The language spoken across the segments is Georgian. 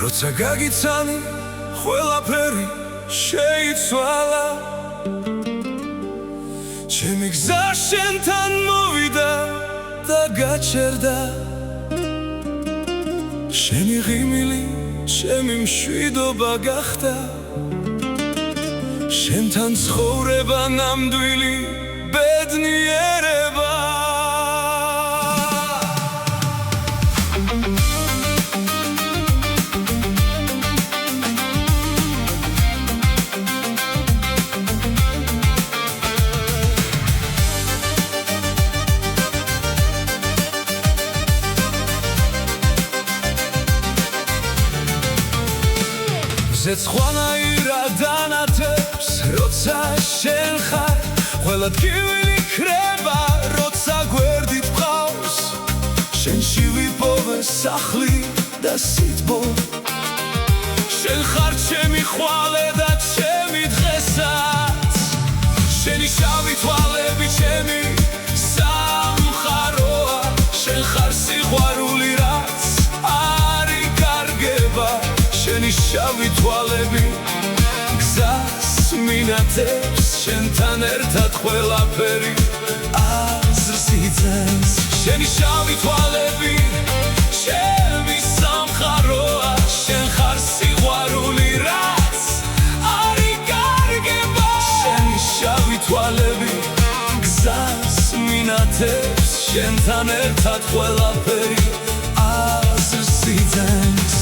როცა გაგიცანი ყველაფერი შეიცვალა ჩემი გზა შენთან მოვიდა და გაჩერდა შენი ღიმილი ჩემი მშვიდობა გახდა შენთან ცხოვრება ნამდვილი ბედნიერება ზეცხვანაირად ანათებს როცა შენ ხარ ყველა ტკივილი ქრება როცა გვერდით მყავს შენში ვიპოვე სახლი და სიტბო შენ ხარ ჩემი ხვალე და ჩემი დღესაც შენი შავი თვალები ჩემი სამხაროა შენ ხარ სიყვარული რაც არ იკარგება შენი შავი თვალები გზას მინათებს შენთან ერთად ყველაფერი აზრს იძენს შენი შავი თვალები ჩემი სამხაროა შენ ხარ სიყვარული რაც არ იკარგება შენი შავი თვალები გზას მინათებს შენთან ერთად ყველაფერი აზრს იძენს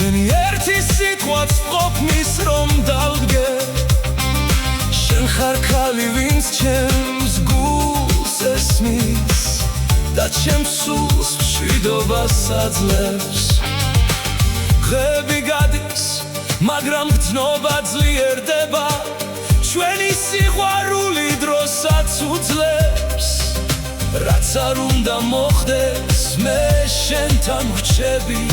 შენი ერთი სიტყვაც ყოფნის რომ დავდგე შენ ხარ ქალი ვინც ჩემს გულს ესმის და ჩემს სულს მშვიდობას აძლევს დღეები გადის მაგრამ გრძნობა ძლიერდება ჩვენი სიყვარული დროსაც უძლებს რაც არ უნდა მოხდეს მე შენთან ვრჩები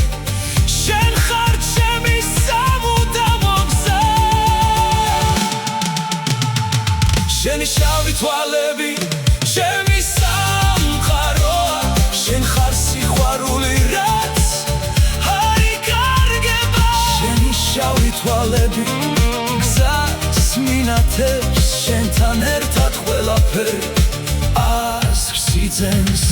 შენ ხარ ჩემი სამუდამო გზა შენი შავი თვალები ჩემი სამყაროა შენ ხარ სიყვარული რაც არ იკარგება შენი შავი თვალები გზას მინათებს შენთან ერთად ყველაფერი აზრს იძენს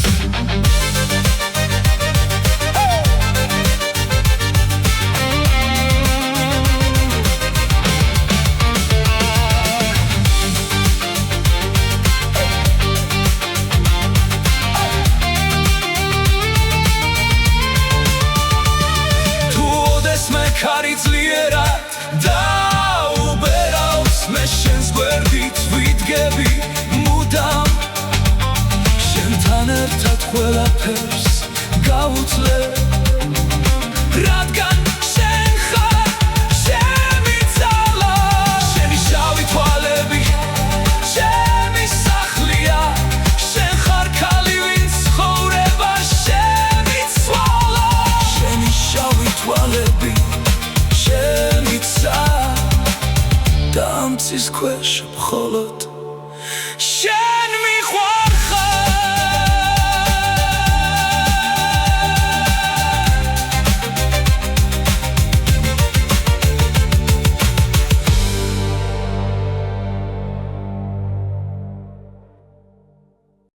ქარი ძლიერად დაუბერავს მე შენს გვერდით ვიდგები მუდამ შენთან ერთად ყველაფერს გავუძლე რადგან შენ ხარ ჩემი ძალა შენი შავი თვალები ჩემი სახლია შენ ხარ ქალი ვინც ცხოვრება შემიცვალა შენი შავი თვალები დამცის ქვეშ მხოლოდ შენ